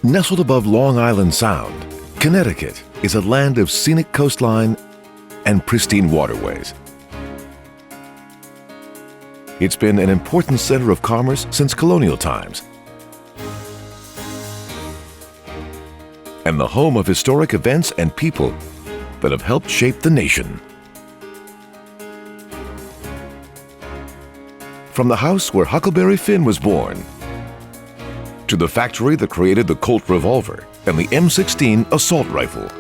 Nestled above Long Island Sound, Connecticut is a land of scenic coastline and pristine waterways. It's been an important center of commerce since colonial times and the home of historic events and people that have helped shape the nation. From the house where Huckleberry Finn was born, to the factory that created the Colt revolver and the M16 assault rifle,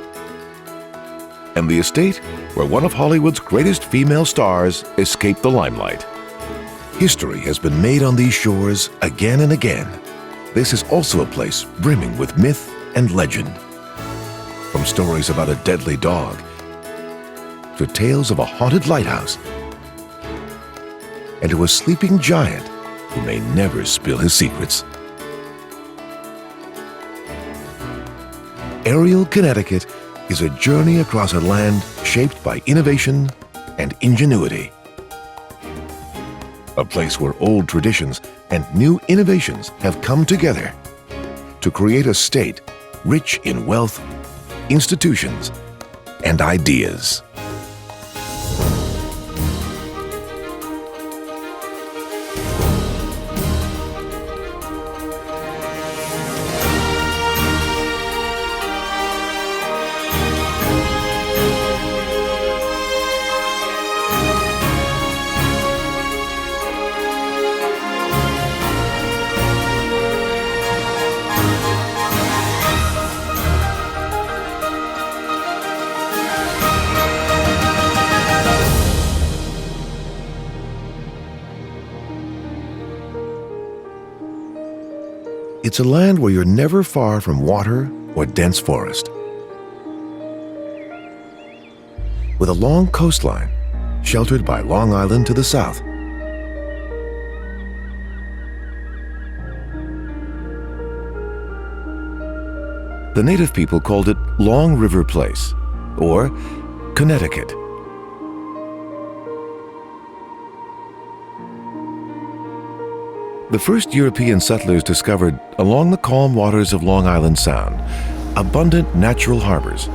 and the estate where one of Hollywood's greatest female stars escaped the limelight. History has been made on these shores again and again. This is also a place brimming with myth and legend. From stories about a deadly dog to tales of a haunted lighthouse and to a sleeping giant who may never spill his secrets. Ariel, Connecticut is a journey across a land shaped by innovation and ingenuity. A place where old traditions and new innovations have come together to create a state rich in wealth, institutions, and ideas. It's a land where you're never far from water or dense forest. With a long coastline sheltered by Long Island to the south. The native people called it Long River Place, or Connecticut. The first European settlers discovered, along the calm waters of Long Island Sound, abundant natural harbors.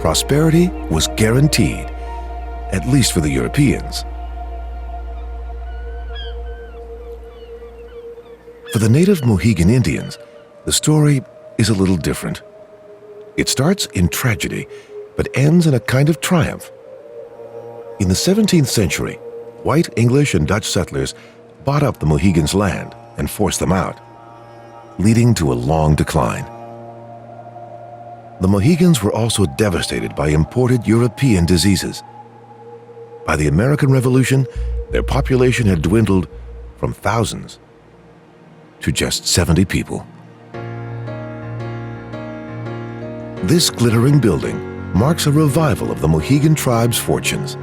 Prosperity was guaranteed, at least for the Europeans. For the native Mohegan Indians, the story is a little different. It starts in tragedy, but ends in a kind of triumph. In the 17th century, white English and Dutch settlers bought up the Mohegans' land and forced them out, leading to a long decline. The Mohegans were also devastated by imported European diseases. By the American Revolution, their population had dwindled from thousands to just 70 people. This glittering building marks a revival of the Mohegan tribe's fortunes.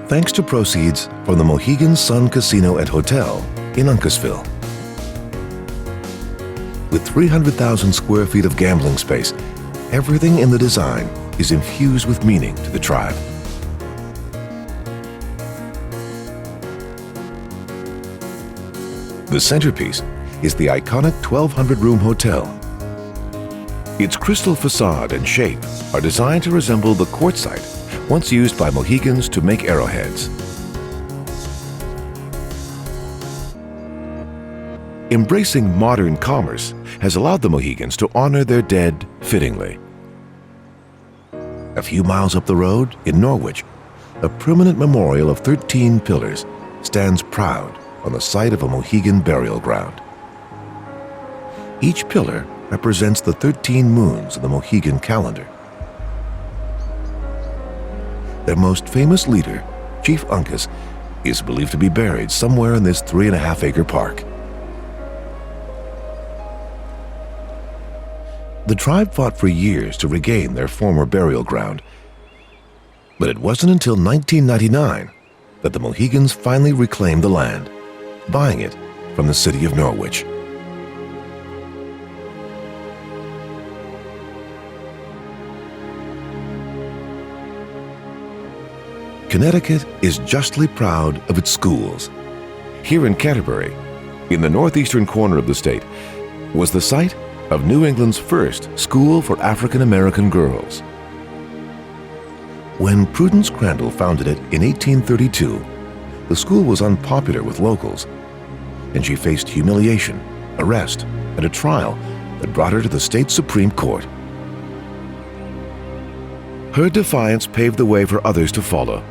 Thanks to proceeds from the Mohegan Sun Casino and Hotel in Uncasville. With 300,000 square feet of gambling space, everything in the design is infused with meaning to the tribe. The centerpiece is the iconic 1,200-room hotel. Its crystal facade and shape are designed to resemble the quartzite once used by Mohegans to make arrowheads. Embracing modern commerce has allowed the Mohegans to honor their dead fittingly. A few miles up the road, in Norwich, a permanent memorial of 13 pillars stands proud on the site of a Mohegan burial ground. Each pillar represents the 13 moons of the Mohegan calendar. Their most famous leader, Chief Uncas, is believed to be buried somewhere in this 3.5-acre park. The tribe fought for years to regain their former burial ground, but it wasn't until 1999 that the Mohegans finally reclaimed the land, buying it from the city of Norwich. Connecticut is justly proud of its schools. here in Canterbury, in the northeastern corner of the state, was the site of New England's first school for African American girls. When Prudence Crandall founded it in 1832, the school was unpopular with locals, and she faced humiliation, arrest, and a trial that brought her to the state Supreme Court. Her defiance paved the way for others to follow,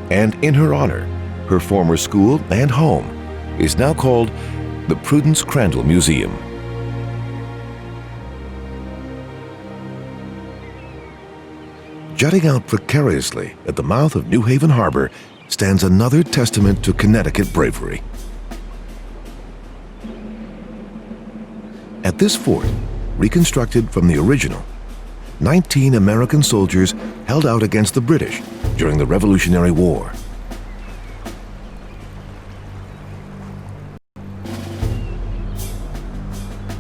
and in her honor, her former school and home is now called the Prudence Crandall Museum. Jutting out precariously at the mouth of New Haven Harbor stands another testament to Connecticut bravery. At this fort, reconstructed from the original, 19 American soldiers held out against the British during the Revolutionary War.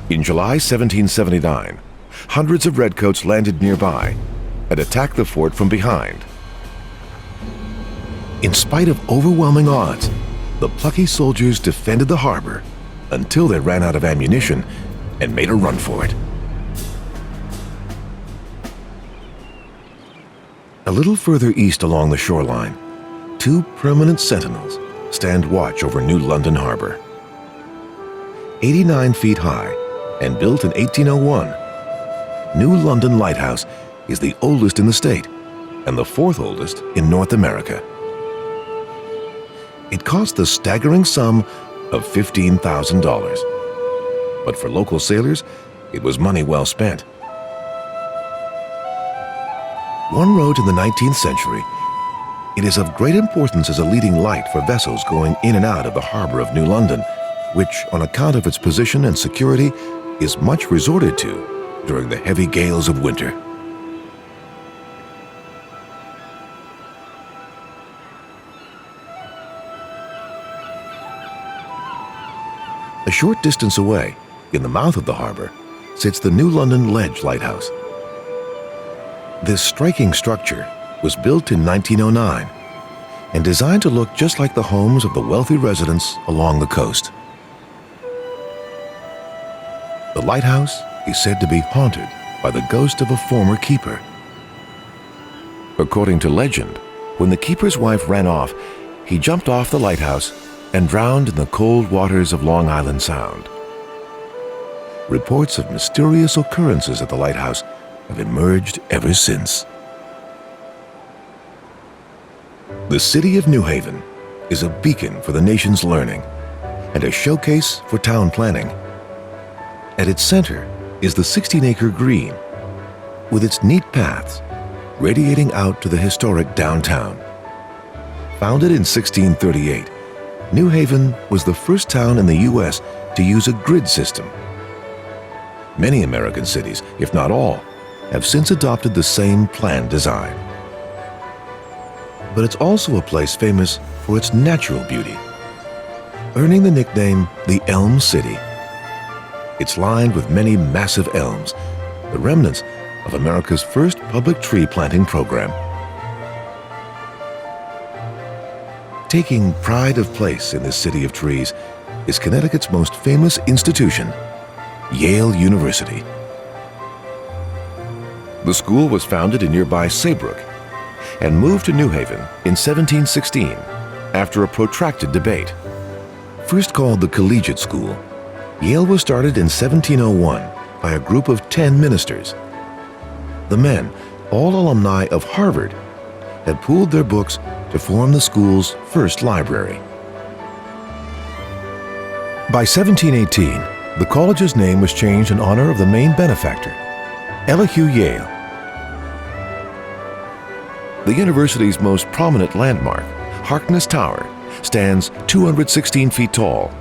In July 1779, hundreds of redcoats landed nearby and attacked the fort from behind. In spite of overwhelming odds, the plucky soldiers defended the harbor until they ran out of ammunition and made a run for it. A little further east along the shoreline, 2 permanent sentinels stand watch over New London Harbor. 89 feet high and built in 1801, New London Lighthouse is the oldest in the state and the 4th oldest in North America. It cost the staggering sum of $15,000, but for local sailors, it was money well spent. One wrote in the 19th century, "It is of great importance as a leading light for vessels going in and out of the harbor of New London, which, on account of its position and security, is much resorted to during the heavy gales of winter." A short distance away, in the mouth of the harbor, sits the New London Ledge Lighthouse. This striking structure was built in 1909 and designed to look just like the homes of the wealthy residents along the coast. The lighthouse is said to be haunted by the ghost of a former keeper. According to legend, when the keeper's wife ran off, he jumped off the lighthouse and drowned in the cold waters of Long Island Sound. Reports of mysterious occurrences at the lighthouse have emerged ever since. The city of New Haven is a beacon for the nation's learning and a showcase for town planning. At its center is the 16-acre green, with its neat paths radiating out to the historic downtown. Founded in 1638, New Haven was the first town in the U.S. to use a grid system. Many American cities, if not all, have since adopted the same plan design. But it's also a place famous for its natural beauty, earning the nickname the Elm City. It's lined with many massive elms, the remnants of America's first public tree planting program. Taking pride of place in this city of trees is Connecticut's most famous institution, Yale University. The school was founded in nearby Saybrook and moved to New Haven in 1716 after a protracted debate. First called the Collegiate School, Yale was started in 1701 by a group of 10 ministers. The men, all alumni of Harvard, had pooled their books to form the school's first library. By 1718, the college's name was changed in honor of the main benefactor, Elihu Yale. The university's most prominent landmark, Harkness Tower, stands 216 feet tall,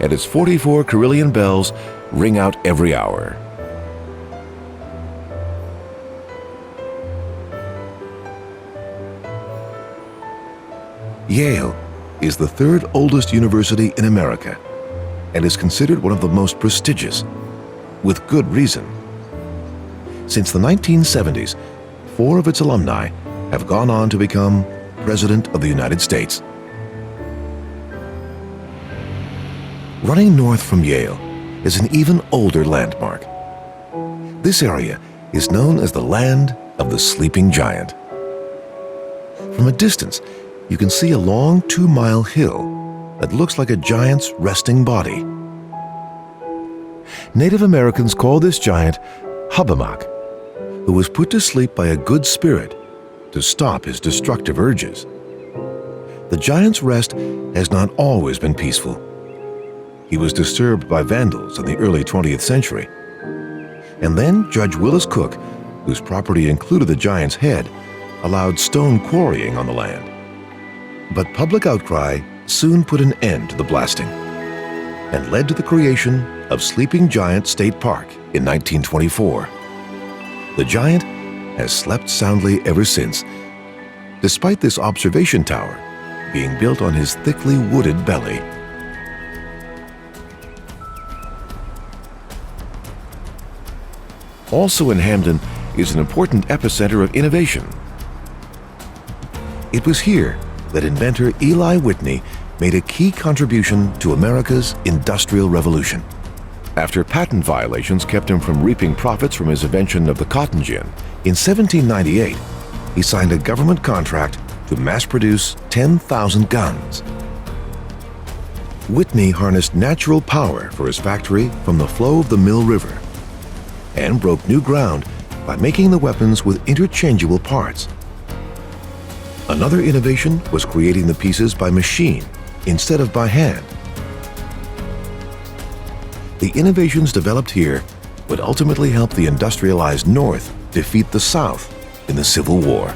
and its 44 carillon bells ring out every hour. Yale is the 3rd oldest university in America and is considered one of the most prestigious, with good reason. Since the 1970s, 4 of its alumni have gone on to become President of the United States. Running north from Yale is an even older landmark. This area is known as the land of the sleeping giant. From a distance, you can see a long 2-mile hill that looks like a giant's resting body. Native Americans call this giant Hubbamak, who was put to sleep by a good spirit to stop his destructive urges. The giant's rest has not always been peaceful. He was disturbed by vandals in the early 20th century. And then Judge Willis Cook, whose property included the giant's head, allowed stone quarrying on the land. But public outcry soon put an end to the blasting and led to the creation of Sleeping Giant State Park in 1924. The giant has slept soundly ever since, despite this observation tower being built on his thickly wooded belly. Also in Hamden is an important epicenter of innovation. It was here that inventor Eli Whitney made a key contribution to America's Industrial Revolution. After patent violations kept him from reaping profits from his invention of the cotton gin, in 1798, he signed a government contract to mass-produce 10,000 guns. Whitney harnessed natural power for his factory from the flow of the Mill River and broke new ground by making the weapons with interchangeable parts. Another innovation was creating the pieces by machine instead of by hand. The innovations developed here would ultimately help the industrialized North defeat the South in the Civil War.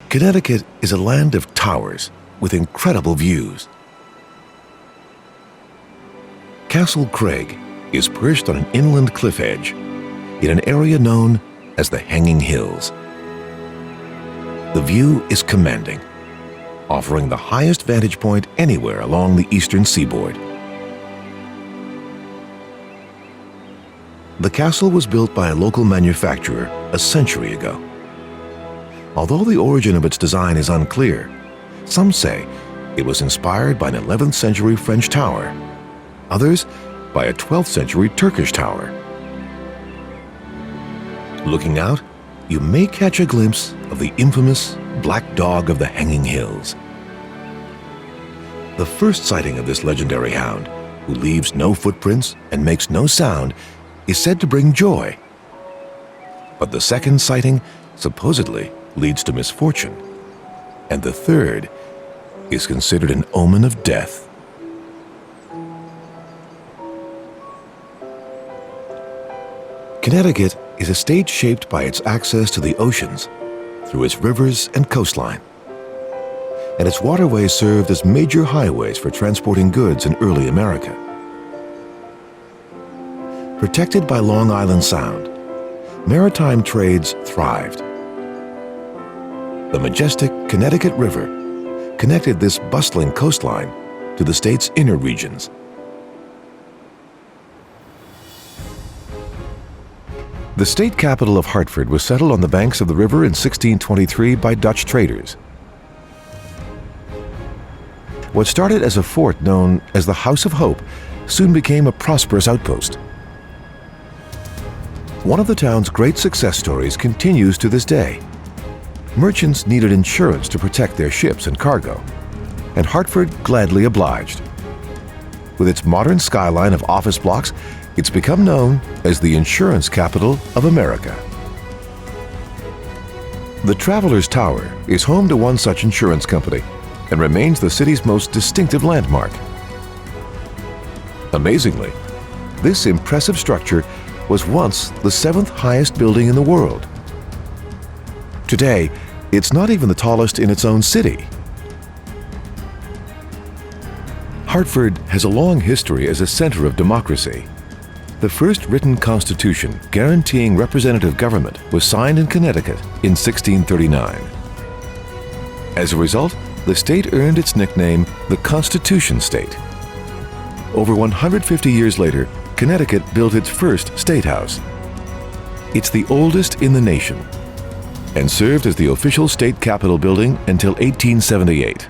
Connecticut is a land of towers with incredible views. Castle Craig is perched on an inland cliff edge in an area known as the Hanging Hills. The view is commanding, offering the highest vantage point anywhere along the eastern seaboard. The castle was built by a local manufacturer a century ago. Although the origin of its design is unclear, some say it was inspired by an 11th century French tower, others by a 12th century Turkish tower. Looking out, you may catch a glimpse of the infamous Black Dog of the Hanging Hills. The first sighting of this legendary hound, who leaves no footprints and makes no sound, is said to bring joy. But the second sighting supposedly leads to misfortune, and the third is considered an omen of death. Connecticut is a state shaped by its access to the oceans through its rivers and coastline, and its waterways served as major highways for transporting goods in early America. Protected by Long Island Sound, maritime trades thrived. The majestic Connecticut River connected this bustling coastline to the state's inner regions. The state capital of Hartford was settled on the banks of the river in 1623 by Dutch traders. What started as a fort known as the House of Hope soon became a prosperous outpost. One of the town's great success stories continues to this day. Merchants needed insurance to protect their ships and cargo, and Hartford gladly obliged. With its modern skyline of office blocks, it's become known as the insurance capital of America. The Travelers Tower is home to one such insurance company and remains the city's most distinctive landmark. Amazingly, this impressive structure was once the 7th highest building in the world. Today, it's not even the tallest in its own city. Hartford has a long history as a center of democracy. The first written constitution guaranteeing representative government was signed in Connecticut in 1639. As a result, the state earned its nickname the Constitution State. Over 150 years later, Connecticut built its first state house. It's the oldest in the nation and served as the official state capitol building until 1878.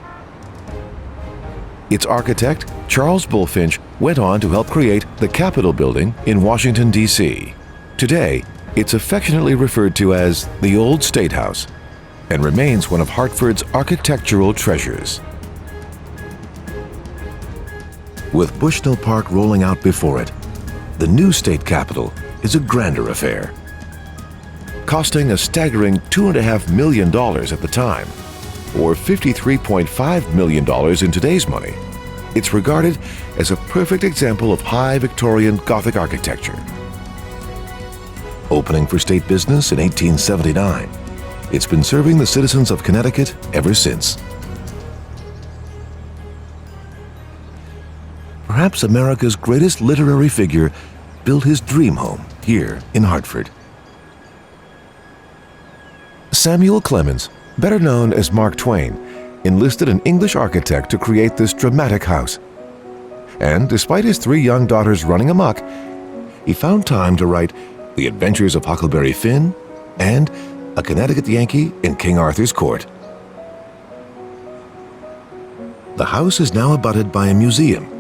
Its architect, Charles Bulfinch, went on to help create the Capitol Building in Washington, D.C. Today, it's affectionately referred to as the Old State House and remains one of Hartford's architectural treasures. With Bushnell Park rolling out before it, the new state capitol is a grander affair. Costing a staggering $2.5 million at the time, or $53.5 million in today's money, it's regarded as a perfect example of high Victorian Gothic architecture. Opening for state business in 1879, it's been serving the citizens of Connecticut ever since. Perhaps America's greatest literary figure built his dream home here in Hartford. Samuel Clemens, better known as Mark Twain, enlisted an English architect to create this dramatic house. And despite his 3 young daughters running amok, he found time to write The Adventures of Huckleberry Finn and A Connecticut Yankee in King Arthur's Court. The house is now abutted by a museum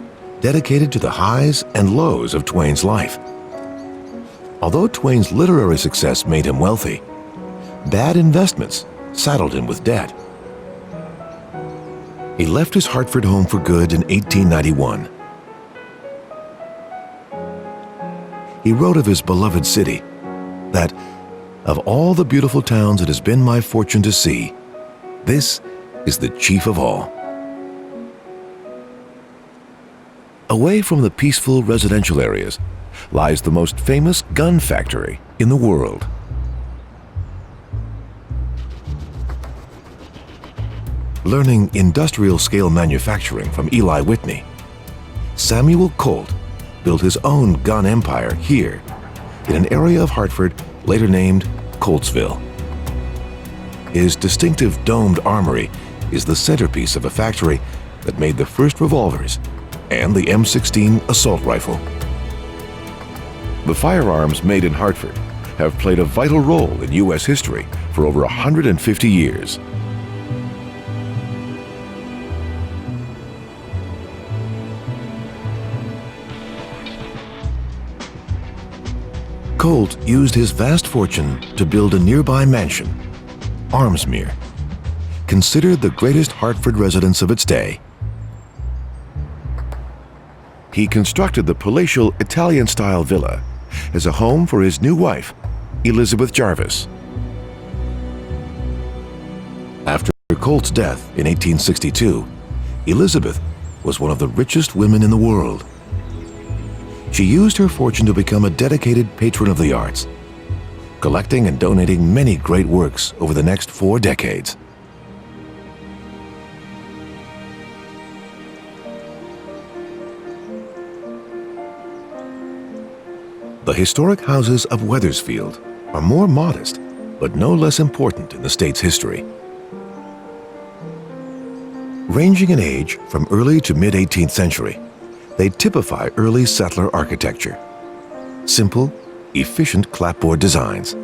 dedicated to the highs and lows of Twain's life. Although Twain's literary success made him wealthy, bad investments saddled him with debt. He left his Hartford home for good in 1891. He wrote of his beloved city that, "Of all the beautiful towns it has been my fortune to see, this is the chief of all." Away from the peaceful residential areas lies the most famous gun factory in the world. Learning industrial-scale manufacturing from Eli Whitney, Samuel Colt built his own gun empire here in an area of Hartford later named Coltsville. His distinctive domed armory is the centerpiece of a factory that made the first revolvers and the M16 assault rifle. The firearms made in Hartford have played a vital role in U.S. history for over 150 years. Colt used his vast fortune to build a nearby mansion, Armsmere, considered the greatest Hartford residence of its day. He constructed the palatial Italian-style villa as a home for his new wife, Elizabeth Jarvis. After Colt's death in 1862, Elizabeth was one of the richest women in the world. She used her fortune to become a dedicated patron of the arts, collecting and donating many great works over the next 4 decades. The historic houses of Wethersfield are more modest, but no less important in the state's history. Ranging in age from early to mid-18th century, they typify early settler architecture. Simple, efficient clapboard designs.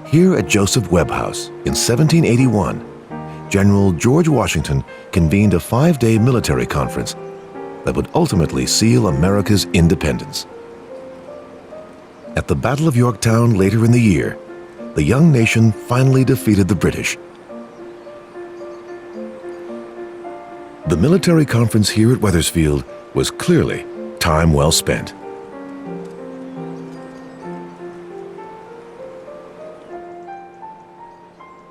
Here at Joseph Webb House in 1781, General George Washington convened a 5-day military conference that would ultimately seal America's independence. At the Battle of Yorktown later in the year, the young nation finally defeated the British. The military conference here at Wethersfield was clearly time well spent.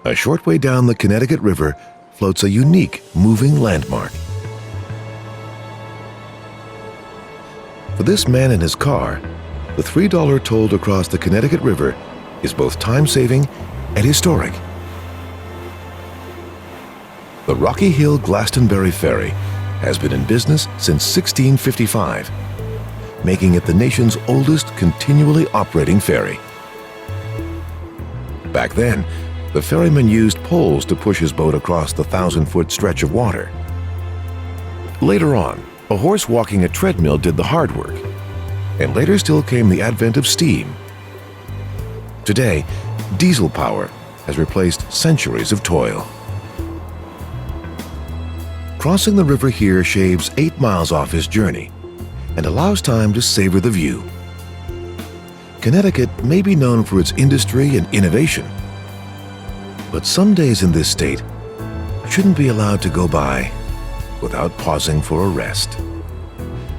A short way down the Connecticut River floats a unique moving landmark. For this man and his car, the $3 toll to cross the Connecticut River is both time-saving and historic. The Rocky Hill Glastonbury Ferry has been in business since 1655, making it the nation's oldest continually operating ferry. Back then, the ferryman used poles to push his boat across the 1,000-foot stretch of water. Later on, a horse walking a treadmill did the hard work, and later still came the advent of steam. Today, diesel power has replaced centuries of toil. Crossing the river here shaves 8 miles off his journey and allows time to savor the view. Connecticut may be known for its industry and innovation, but some days in this state shouldn't be allowed to go by without pausing for a rest.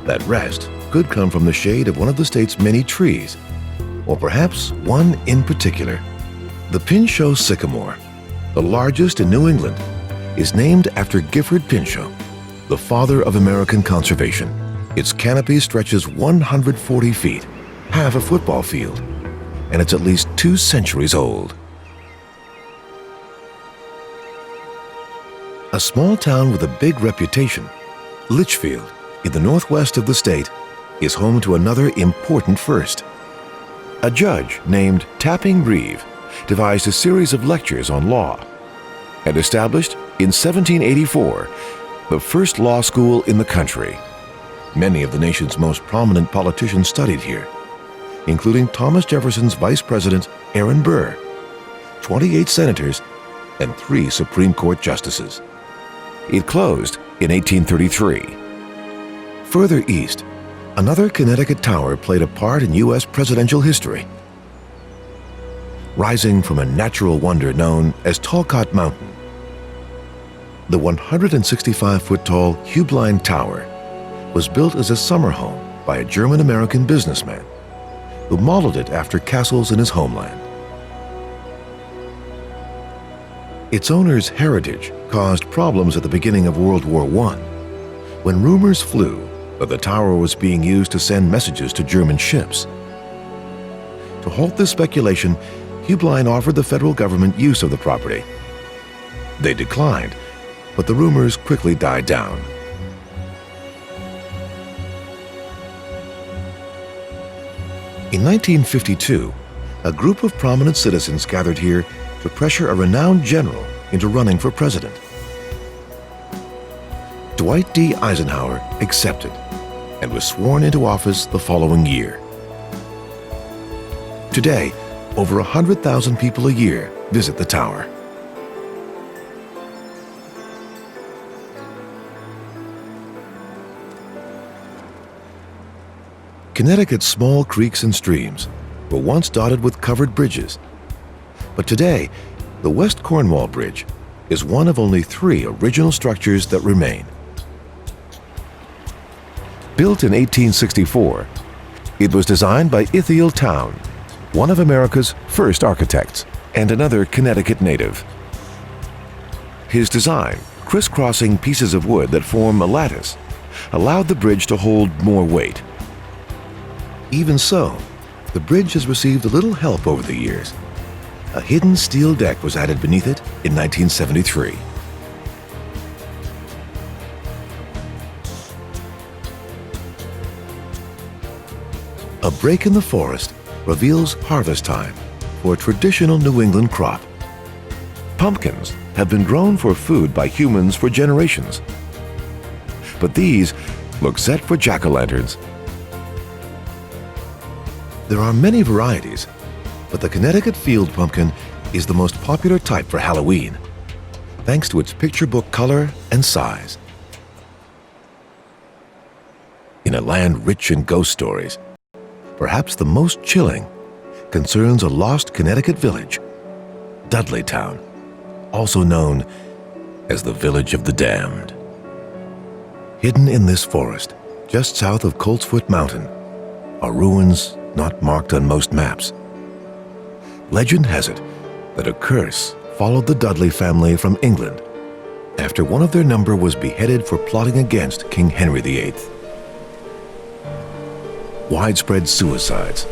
That rest could come from the shade of one of the state's many trees, or perhaps one in particular. The Pinchot sycamore, the largest in New England, is named after Gifford Pinchot, the father of American conservation. Its canopy stretches 140 feet, half a football field, and it's at least 2 centuries old. A small town with a big reputation, Litchfield, in the northwest of the state, is home to another important first. A judge named Tapping Reeve devised a series of lectures on law and established in 1784 the first law school in the country. Many of the nation's most prominent politicians studied here, including Thomas Jefferson's Vice President Aaron Burr, 28 senators, and 3 Supreme Court justices. It closed in 1833. Further east, another Connecticut tower played a part in U.S. presidential history. Rising from a natural wonder known as Talcott Mountain, the 165-foot-tall Hubline Tower was built as a summer home by a German-American businessman who modeled it after castles in his homeland. Its owner's heritage caused problems at the beginning of World War I, when rumors flew that the tower was being used to send messages to German ships. To halt this speculation, Hubline offered the federal government use of the property. They declined, but the rumors quickly died down. In 1952, a group of prominent citizens gathered here to pressure a renowned general into running for president. Dwight D. Eisenhower accepted and was sworn into office the following year. Today, over 100,000 people a year visit the tower. Connecticut's small creeks and streams were once dotted with covered bridges, but today, the West Cornwall Bridge is one of only 3 original structures that remain. Built in 1864, it was designed by Ithiel Town, one of America's first architects and another Connecticut native. His design, crisscrossing pieces of wood that form a lattice, allowed the bridge to hold more weight. Even so, the bridge has received a little help over the years. A hidden steel deck was added beneath it in 1973. A break in the forest reveals harvest time for a traditional New England crop. Pumpkins have been grown for food by humans for generations. But these look set for jack-o'-lanterns. There are many varieties, but the Connecticut field pumpkin is the most popular type for Halloween, thanks to its picture book color and size. In a land rich in ghost stories, perhaps the most chilling concerns a lost Connecticut village, Dudleytown, also known as the Village of the Damned. Hidden in this forest, just south of Coltsfoot Mountain, are ruins not marked on most maps. Legend has it that a curse followed the Dudley family from England after one of their number was beheaded for plotting against King Henry VIII. Widespread suicides,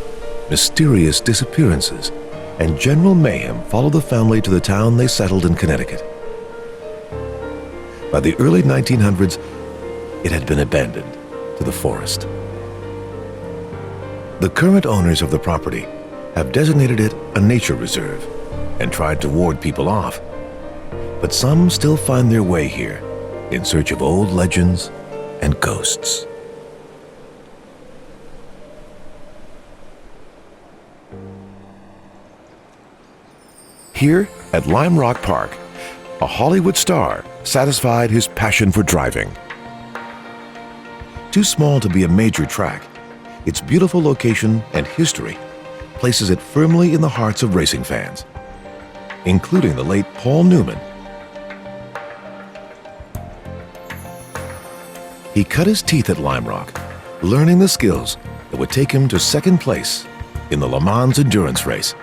mysterious disappearances, and general mayhem followed the family to the town they settled in Connecticut. By the early 1900s, it had been abandoned to the forest. The current owners of the property have designated it a nature reserve and tried to ward people off, but some still find their way here in search of old legends and ghosts. Here at Lime Rock Park, a Hollywood star satisfied his passion for driving. Too small to be a major track, its beautiful location and history places it firmly in the hearts of racing fans, including the late Paul Newman. He cut his teeth at Lime Rock, learning the skills that would take him to second place in the Le Mans endurance race.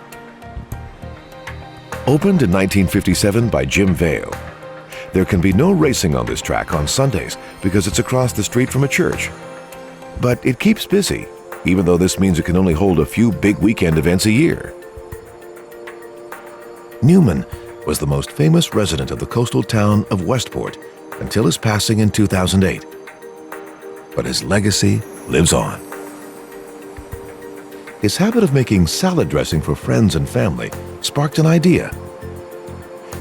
Opened in 1957 by Jim Vale, there can be no racing on this track on Sundays because it's across the street from a church. But it keeps busy, even though this means it can only hold a few big weekend events a year. Newman was the most famous resident of the coastal town of Westport until his passing in 2008. But his legacy lives on. His habit of making salad dressing for friends and family sparked an idea.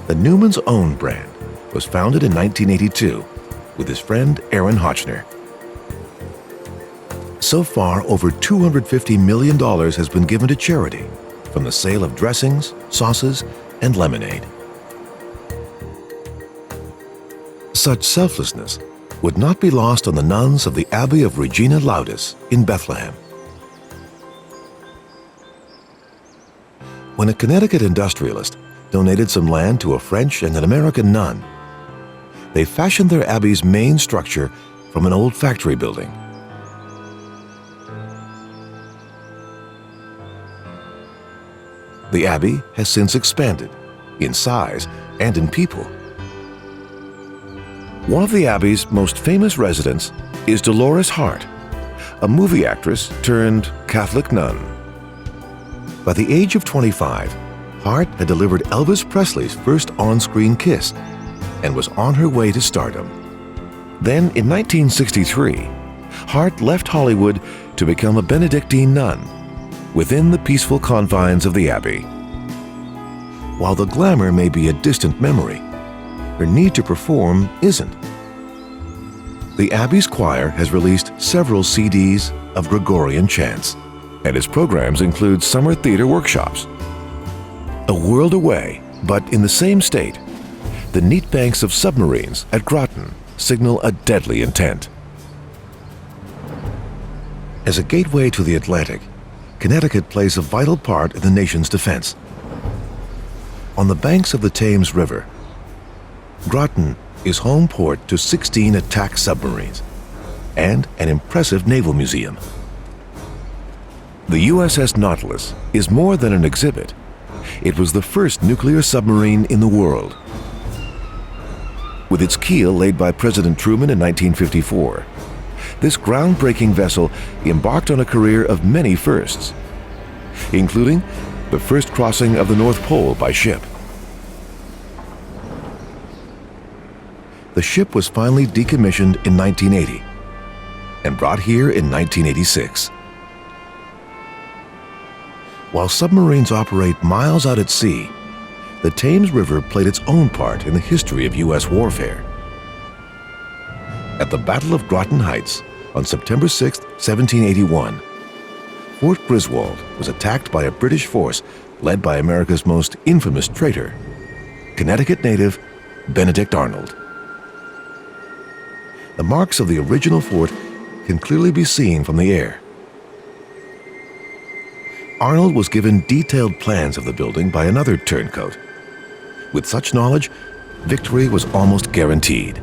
The Newman's Own brand was founded in 1982 with his friend Aaron Hotchner. So far, over $250 million has been given to charity from the sale of dressings, sauces, and lemonade. Such selflessness would not be lost on the nuns of the Abbey of Regina Laudis in Bethlehem. When a Connecticut industrialist donated some land to a French and an American nun, they fashioned their abbey's main structure from an old factory building. The abbey has since expanded in size and in people. One of the abbey's most famous residents is Dolores Hart, a movie actress turned Catholic nun. By the age of 25, Hart had delivered Elvis Presley's first on-screen kiss and was on her way to stardom. Then, in 1963, Hart left Hollywood to become a Benedictine nun within the peaceful confines of the Abbey. While the glamour may be a distant memory, her need to perform isn't. The Abbey's choir has released several CDs of Gregorian chants, and its programs include summer theater workshops. A world away, but in the same state, the neat banks of submarines at Groton signal a deadly intent. As a gateway to the Atlantic, Connecticut plays a vital part in the nation's defense. On the banks of the Thames River, Groton is home port to 16 attack submarines and an impressive naval museum. The USS Nautilus is more than an exhibit. It was the first nuclear submarine in the world. With its keel laid by President Truman in 1954, this groundbreaking vessel embarked on a career of many firsts, including the first crossing of the North Pole by ship. The ship was finally decommissioned in 1980 and brought here in 1986. While submarines operate miles out at sea, the Thames River played its own part in the history of U.S. warfare. At the Battle of Groton Heights on September 6, 1781, Fort Griswold was attacked by a British force led by America's most infamous traitor, Connecticut native Benedict Arnold. The marks of the original fort can clearly be seen from the air. Arnold was given detailed plans of the building by another turncoat. With such knowledge, victory was almost guaranteed.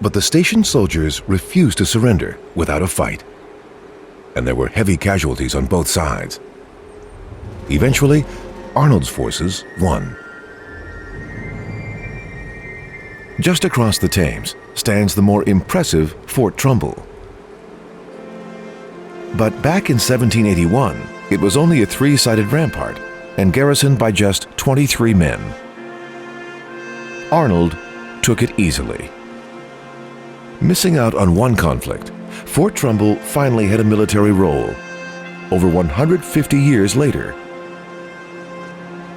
But the stationed soldiers refused to surrender without a fight, and there were heavy casualties on both sides. Eventually, Arnold's forces won. Just across the Thames stands the more impressive Fort Trumbull. But back in 1781, it was only a three-sided rampart and garrisoned by just 23 men. Arnold took it easily. Missing out on one conflict, Fort Trumbull finally had a military role, over 150 years later.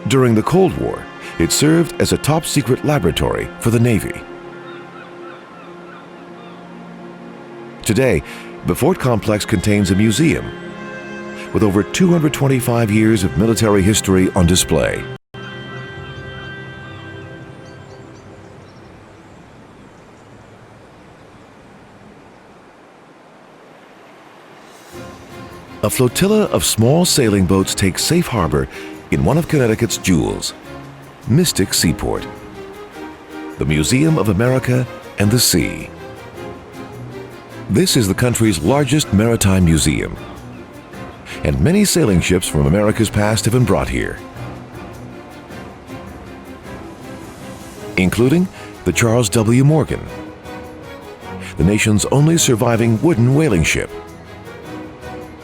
During the Cold War, it served as a top-secret laboratory for the Navy. Today, the fort complex contains a museum with over 225 years of military history on display. A flotilla of small sailing boats takes safe harbor in one of Connecticut's jewels, Mystic Seaport, the Museum of America and the Sea. This is the country's largest maritime museum, and many sailing ships from America's past have been brought here, including the Charles W. Morgan, the nation's only surviving wooden whaling ship,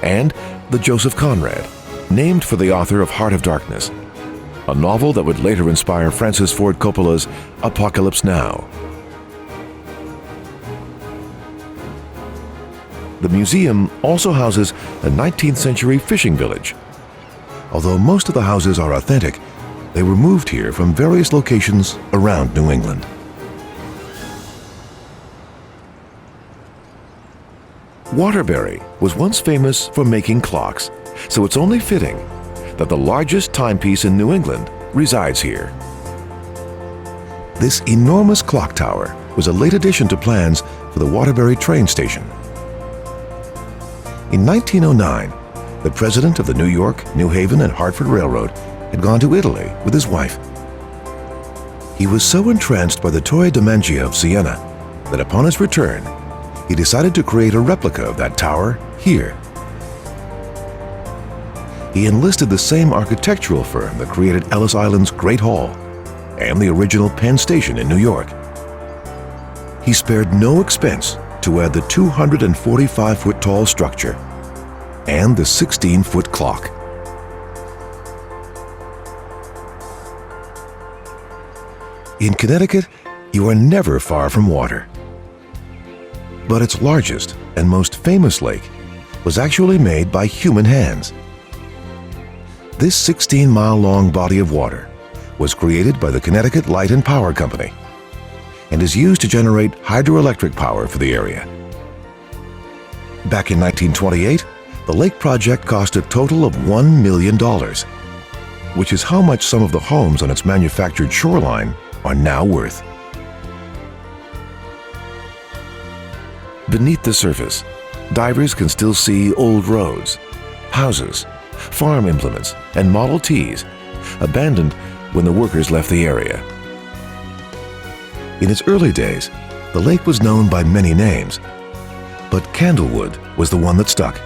and the Joseph Conrad, named for the author of Heart of Darkness, a novel that would later inspire Francis Ford Coppola's Apocalypse Now. The museum also houses a 19th century fishing village. Although most of the houses are authentic, they were moved here from various locations around New England. Waterbury was once famous for making clocks, so it's only fitting that the largest timepiece in New England resides here. This enormous clock tower was a late addition to plans for the Waterbury train station. In 1909, the president of the New York, New Haven, and Hartford Railroad had gone to Italy with his wife. He was so entranced by the Torre di Mancia of Siena that upon his return, he decided to create a replica of that tower here. He enlisted the same architectural firm that created Ellis Island's Great Hall and the original Penn Station in New York. He spared no expense to add the 245-foot tall structure and the 16-foot clock. In Connecticut, you are never far from water. But its largest and most famous lake was actually made by human hands. This 16-mile-long body of water was created by the Connecticut Light and Power Company and is used to generate hydroelectric power for the area. Back in 1928, the lake project cost a total of $1 million, which is how much some of the homes on its manufactured shoreline are now worth. Beneath the surface, divers can still see old roads, houses, farm implements, and Model Ts abandoned when the workers left the area. In its early days, the lake was known by many names, but Candlewood was the one that stuck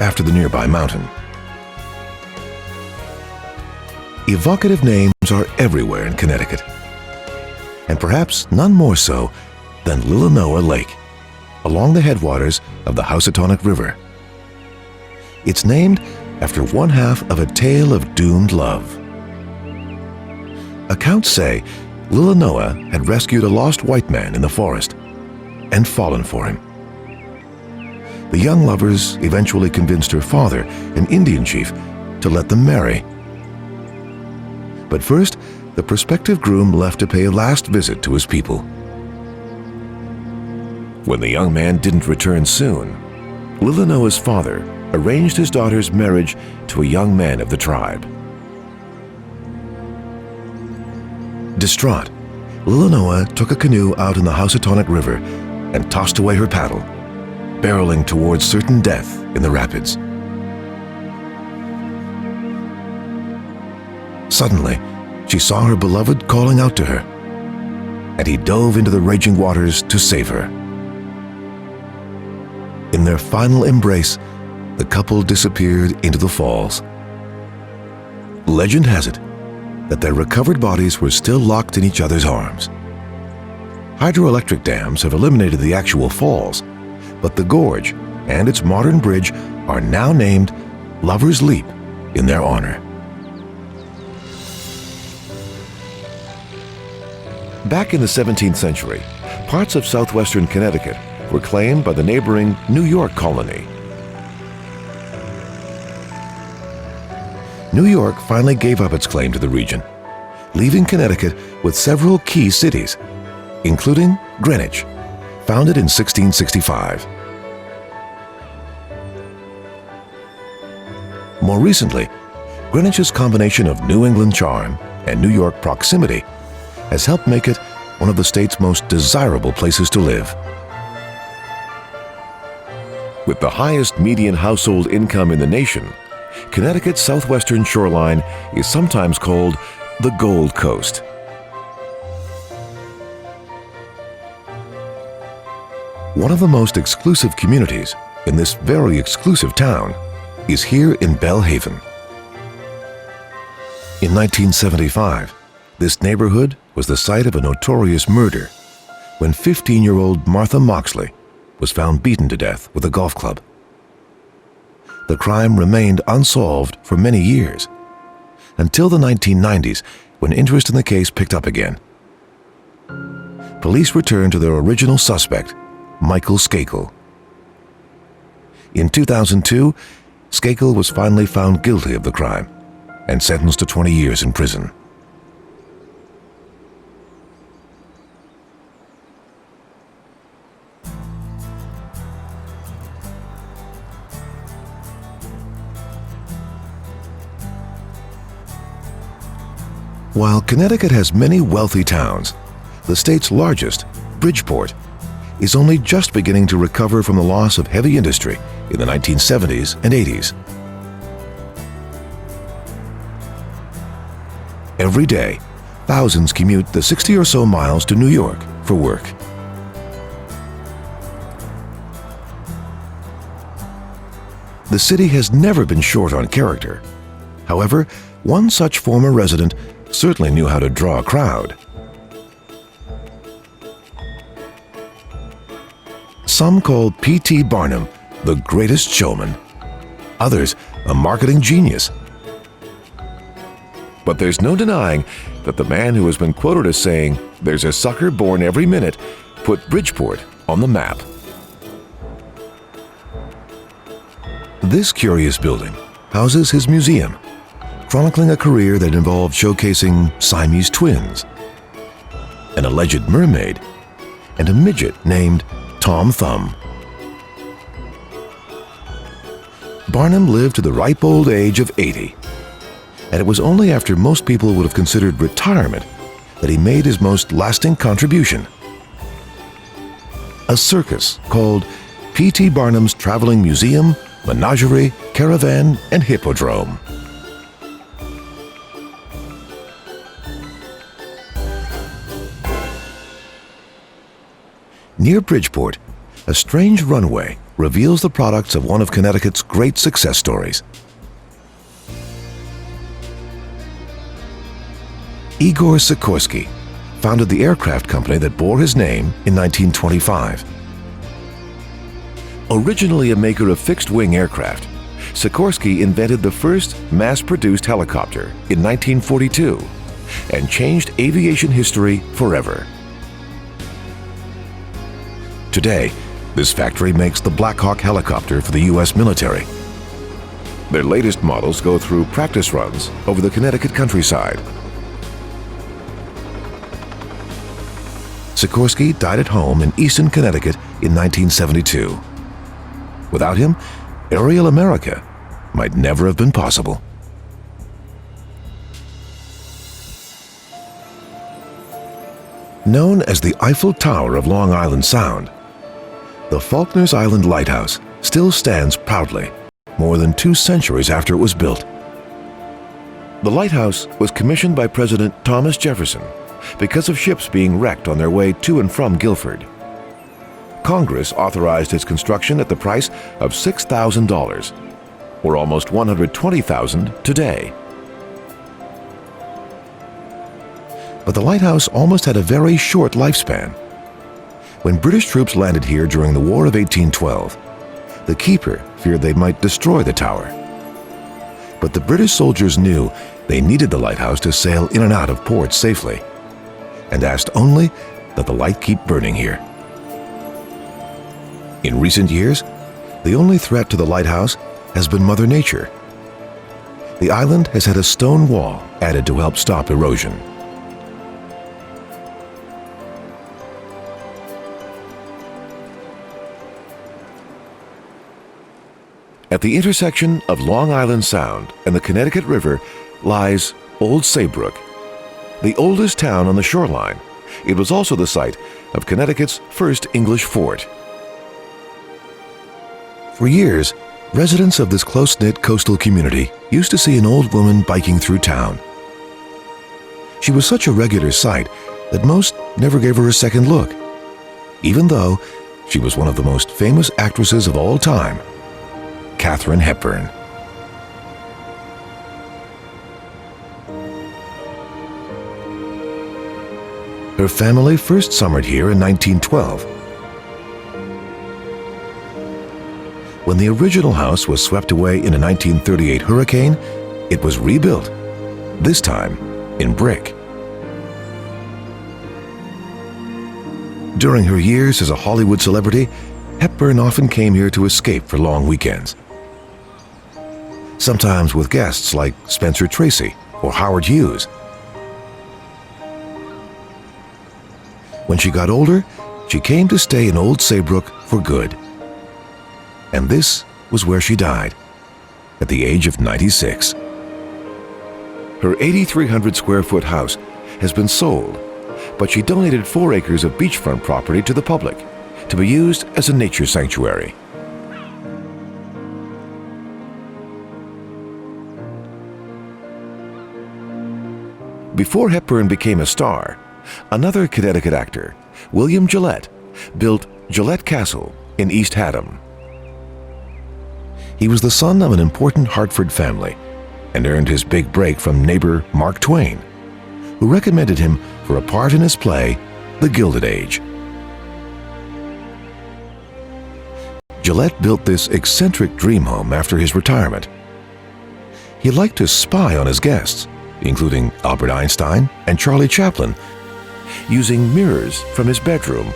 after the nearby mountain. Evocative names are everywhere in Connecticut, and perhaps none more so than Lillanoa Lake, along the headwaters of the Housatonic River. It's named after one half of a tale of doomed love. Accounts say Lillanoa had rescued a lost white man in the forest and fallen for him. The young lovers eventually convinced her father, an Indian chief, to let them marry. But first, the prospective groom left to pay a last visit to his people. When the young man didn't return soon, Lillanoa's father arranged his daughter's marriage to a young man of the tribe. Distraught, Lillanoa took a canoe out in the Housatonic River and tossed away her paddle, barreling towards certain death in the rapids. Suddenly, she saw her beloved calling out to her, and he dove into the raging waters to save her. In their final embrace, the couple disappeared into the falls. Legend has it that their recovered bodies were still locked in each other's arms. Hydroelectric dams have eliminated the actual falls, but the gorge and its modern bridge are now named Lover's Leap in their honor. Back in the 17th century, parts of southwestern Connecticut were claimed by the neighboring New York colony. New York finally gave up its claim to the region, leaving Connecticut with several key cities, including Greenwich, founded in 1665, More recently, Greenwich's combination of New England charm and New York proximity has helped make it one of the state's most desirable places to live. With the highest median household income in the nation, Connecticut's southwestern shoreline is sometimes called the Gold Coast. One of the most exclusive communities in this very exclusive town is here in Belle Haven. In 1975, this neighborhood was the site of a notorious murder when 15-year-old Martha Moxley was found beaten to death with a golf club. The crime remained unsolved for many years, until the 1990s when interest in the case picked up again. Police returned to their original suspect, Michael Skakel. In 2002, Skakel was finally found guilty of the crime and sentenced to 20 years in prison. While Connecticut has many wealthy towns, the state's largest, Bridgeport, is only just beginning to recover from the loss of heavy industry in the 1970s and 80s. Every day, thousands commute the 60 or so miles to New York for work. The city has never been short on character. However, one such former resident certainly knew how to draw a crowd. Some called P.T. Barnum the greatest showman, others a marketing genius. But there's no denying that the man who has been quoted as saying, "There's a sucker born every minute," put Bridgeport on the map. This curious building houses his museum, chronicling a career that involved showcasing Siamese twins, an alleged mermaid, and a midget named Tom Thumb. Barnum lived to the ripe old age of 80, and it was only after most people would have considered retirement that he made his most lasting contribution. A circus called P.T. Barnum's Traveling Museum, Menagerie, Caravan, and Hippodrome. Near Bridgeport, a strange runway reveals the products of one of Connecticut's great success stories. Igor Sikorsky founded the aircraft company that bore his name in 1925. Originally a maker of fixed-wing aircraft, Sikorsky invented the first mass-produced helicopter in 1942 and changed aviation history forever. Today, this factory makes the Black Hawk helicopter for the U.S. military. Their latest models go through practice runs over the Connecticut countryside. Sikorsky died at home in Easton, Connecticut in 1972. Without him, aerial America might never have been possible. Known as the Eiffel Tower of Long Island Sound, the Faulkner's Island Lighthouse still stands proudly, more than 2 centuries after it was built. The lighthouse was commissioned by President Thomas Jefferson because of ships being wrecked on their way to and from Guilford. Congress authorized its construction at the price of $6,000, or almost $120,000 today. But the lighthouse almost had a very short lifespan. When British troops landed here during the War of 1812, the keeper feared they might destroy the tower. But the British soldiers knew they needed the lighthouse to sail in and out of port safely, and asked only that the light keep burning here. In recent years, the only threat to the lighthouse has been Mother Nature. The island has had a stone wall added to help stop erosion. At the intersection of Long Island Sound and the Connecticut River lies Old Saybrook, the oldest town on the shoreline. It was also the site of Connecticut's first English fort. For years, residents of this close-knit coastal community used to see an old woman biking through town. She was such a regular sight that most never gave her a second look, even though she was one of the most famous actresses of all time, Katharine Hepburn. Her family first summered here in 1912. When the original house was swept away in a 1938 hurricane, it was rebuilt, this time in brick. During her years as a Hollywood celebrity, Hepburn often came here to escape for long weekends. Sometimes with guests like Spencer Tracy or Howard Hughes. When she got older, she came to stay in Old Saybrook for good. And this was where she died, at the age of 96. Her 8,300 square foot house has been sold, but she donated 4 acres of beachfront property to the public to be used as a nature sanctuary. Before Hepburn became a star, another Connecticut actor, William Gillette, built Gillette Castle in East Haddam. He was the son of an important Hartford family and earned his big break from neighbor Mark Twain, who recommended him for a part in his play, The Gilded Age. Gillette built this eccentric dream home after his retirement. He liked to spy on his guests, including Albert Einstein and Charlie Chaplin, using mirrors from his bedroom.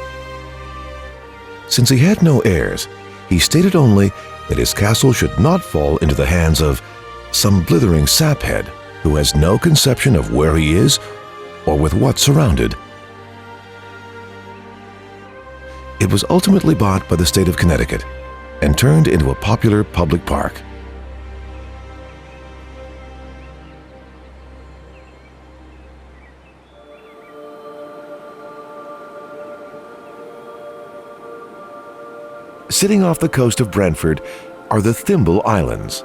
Since he had no heirs, he stated only that his castle should not fall into the hands of some blithering saphead who has no conception of where he is or with what surrounded. It was ultimately bought by the state of Connecticut and turned into a popular public park. Sitting off the coast of Brantford are the Thimble Islands.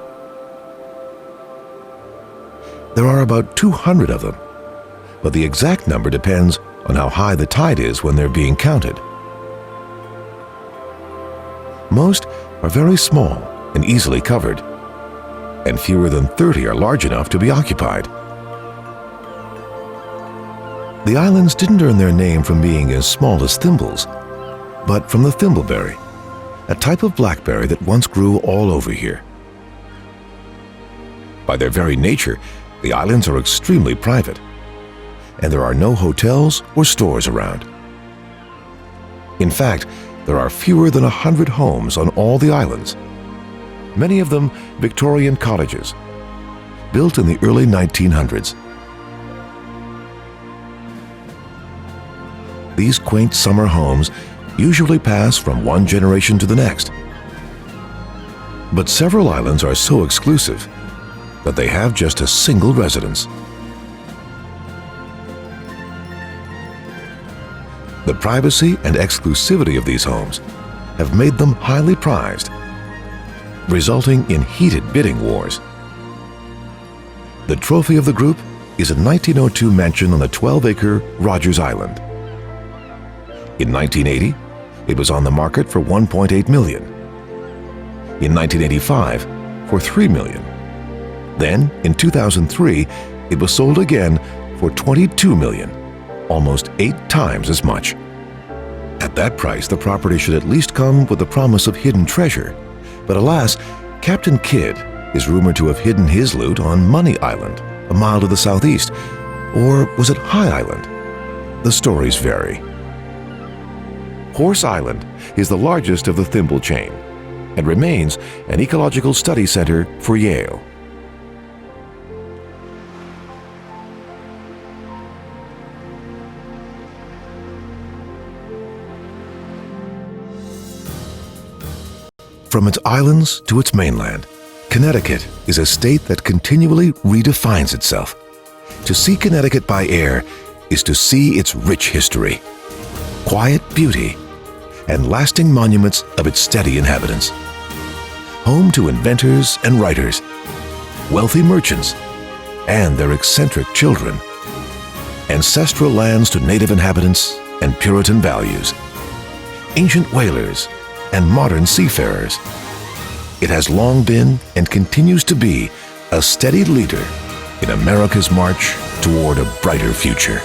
There are about 200 of them, but the exact number depends on how high the tide is when they're being counted. Most are very small and easily covered, and fewer than 30 are large enough to be occupied. The islands didn't earn their name from being as small as thimbles, but from the thimbleberry, a type of blackberry that once grew all over here. By their very nature, the islands are extremely private, and there are no hotels or stores around. In fact, there are fewer than 100 homes on all the islands, many of them Victorian cottages, built in the early 1900s. These quaint summer homes usually pass from one generation to the next. But several islands are so exclusive that they have just a single residence. The privacy and exclusivity of these homes have made them highly prized, resulting in heated bidding wars. The trophy of the group is a 1902 mansion on the 12-acre Rogers Island. In 1980, it was on the market for $1.8 million. In 1985, for $3 million. Then, in 2003, it was sold again for $22 million, almost 8 times as much. At that price, the property should at least come with the promise of hidden treasure. But alas, Captain Kidd is rumored to have hidden his loot on Money Island, a mile to the southeast. Or was it High Island? The stories vary. Horse Island is the largest of the Thimble chain and remains an ecological study center for Yale. From its islands to its mainland, Connecticut is a state that continually redefines itself. To see Connecticut by air is to see its rich history, quiet beauty, and lasting monuments of its steady inhabitants. Home to inventors and writers, wealthy merchants, and their eccentric children. Ancestral lands to native inhabitants and Puritan values. Ancient whalers and modern seafarers. It has long been and continues to be a steady leader in America's march toward a brighter future.